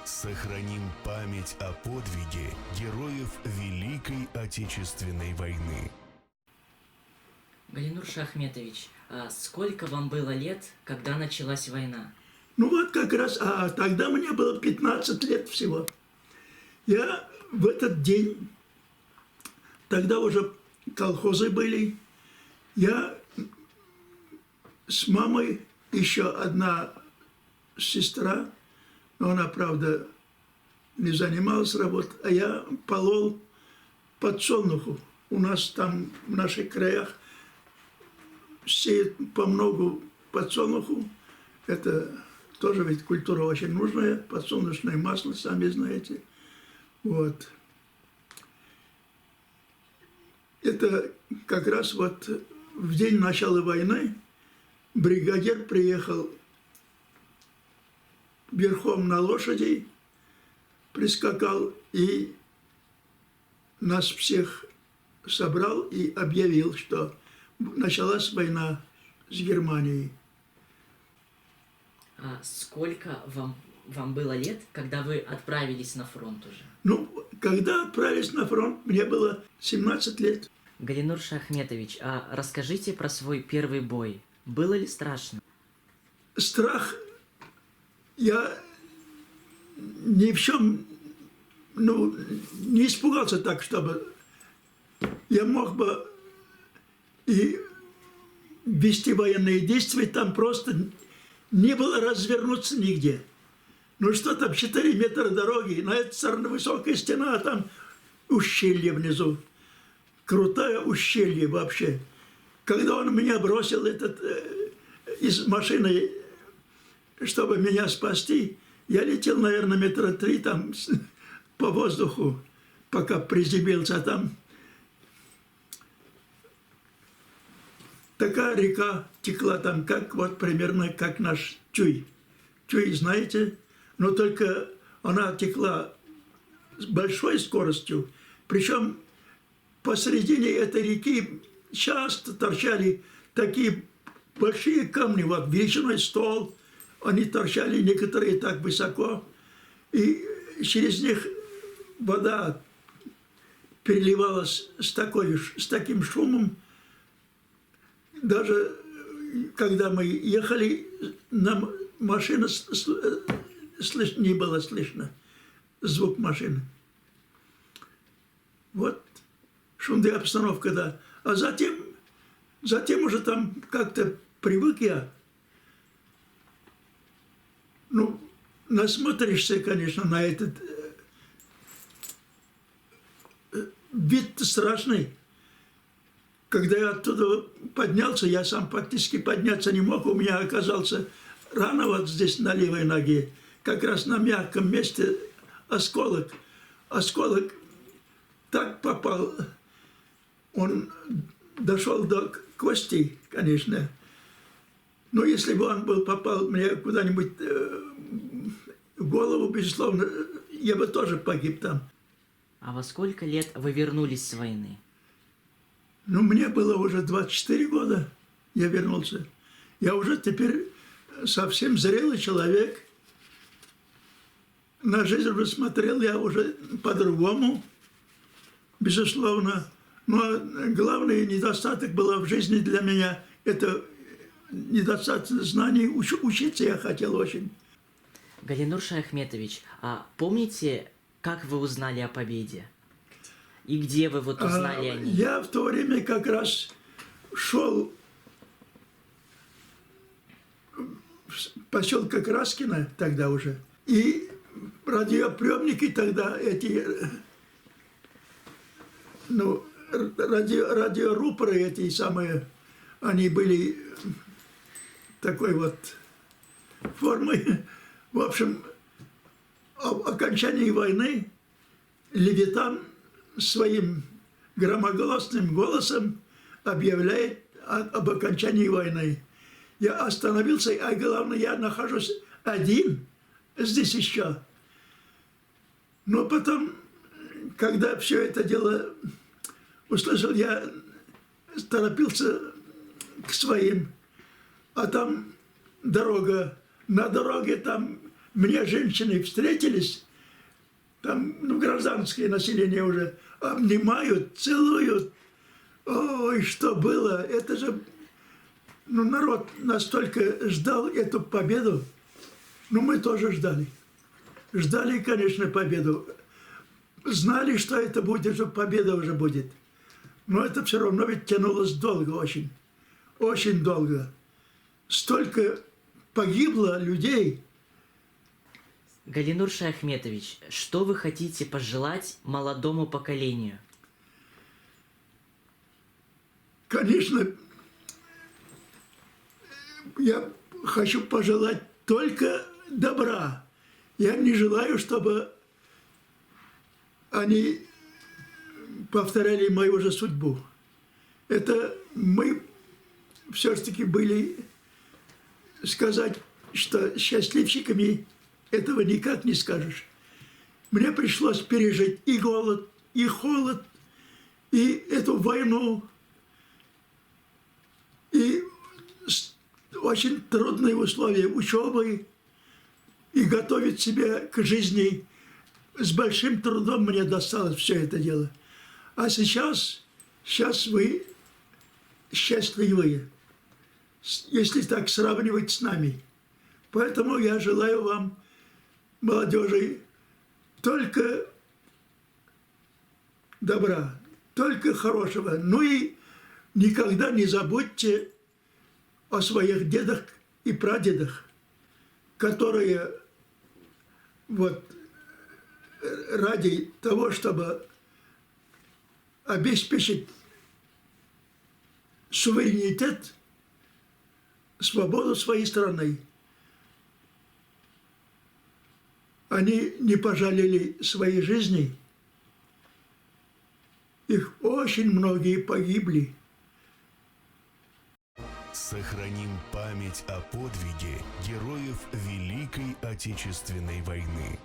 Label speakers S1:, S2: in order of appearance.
S1: Сохраним память о подвиге героев Великой Отечественной войны.
S2: Галинур Шахметович, а сколько вам было лет, когда началась война?
S3: Ну вот как раз, тогда мне было 15 лет всего. Я в этот день, тогда уже колхозы были, я с мамой, еще одна сестра, но она, правда, не занималась работой, а я полол подсолнуху. У нас там, в наших краях, сеют по многу подсолнуху. Это тоже ведь культура очень нужная, подсолнечное масло, сами знаете. Вот. Это как раз вот в день начала войны бригадир приехал верхом на лошади, прискакал и нас всех собрал и объявил, что началась война с Германией.
S2: А сколько вам было лет, когда вы отправились на фронт уже?
S3: Ну, когда отправились на фронт, мне было 17 лет.
S2: Галинур Шахметович, а расскажите про свой первый бой. Было ли страшно?
S3: Страх, я ни в чем, не испугался так, чтобы я мог бы и вести военные действия, там просто не было развернуться нигде. Ну что там, 4 метра дороги, на этой стороне высокая стена, а там ущелье внизу. Крутое ущелье вообще. Когда он меня бросил из машины, чтобы меня спасти, я летел, наверное, метра 3 там по воздуху, пока приземлился там. Такая река текла там, как вот примерно как наш Чуй. Чуй, знаете? Но только она текла с большой скоростью. Причем посредине этой реки часто торчали такие большие камни, вот величиной стол. Они торчали, некоторые так высоко. И через них вода переливалась с таким шумом. Даже когда мы ехали, нам машина не было слышно, звук машины. Вот шумная обстановка, да. А затем уже там как-то привык я. Ну, насмотришься, конечно, на этот вид страшный. Когда я оттуда поднялся, я сам практически подняться не мог. У меня оказался рана вот здесь на левой ноге. Как раз на мягком месте осколок. Осколок так попал. Он дошел до кости, конечно. Но если бы он попал мне куда-нибудь в голову, безусловно, я бы тоже погиб там.
S2: А во сколько лет вы вернулись с войны?
S3: Ну, мне было уже 24 года, я вернулся. Я уже теперь совсем зрелый человек. На жизнь уже смотрел я уже по-другому, безусловно. Но главный недостаток был в жизни для меня – это недостаток знаний. Учиться я хотел очень.
S2: Галинур Шахметович, а помните, как вы узнали о победе? И где вы вот узнали о ней?
S3: Я в то время как раз шел в поселка Краскино тогда уже. И радиоприемники тогда радиорупоры эти самые, они были такой вот формы. В общем, об окончании войны Левитан своим громогласным голосом объявляет об окончании войны. Я остановился, а главное, я нахожусь один здесь еще. Но потом, когда все это дело услышал, я торопился к своим, а там дорога. На дороге там мне женщины встретились, там ну, гражданское население уже, обнимают, целуют. Ой, что было, это же, ну, народ настолько ждал эту победу, ну, мы тоже ждали. Ждали, конечно, победу. Знали, что это будет, что победа уже будет. Но это все равно ведь тянулось долго очень. Очень долго. Столько погибло людей.
S2: Галинур Шаяхметович, что вы хотите пожелать молодому поколению?
S3: Конечно, я хочу пожелать только добра. Я не желаю, чтобы они повторяли мою же судьбу. Это мы все-таки были, сказать, что счастливчиками этого никак не скажешь. Мне пришлось пережить и голод, и холод, и эту войну, и очень трудные условия учебы, и готовить себя к жизни. С большим трудом мне досталось все это дело. А сейчас вы счастливые, если так сравнивать с нами. Поэтому я желаю вам, молодежи, только добра, только хорошего. Ну и никогда не забудьте о своих дедах и прадедах, которые вот ради того, чтобы обеспечить суверенитет, свободу своей страны, они не пожалели своей жизни. Их очень многие погибли.
S1: Сохраним память о подвиге героев Великой Отечественной войны.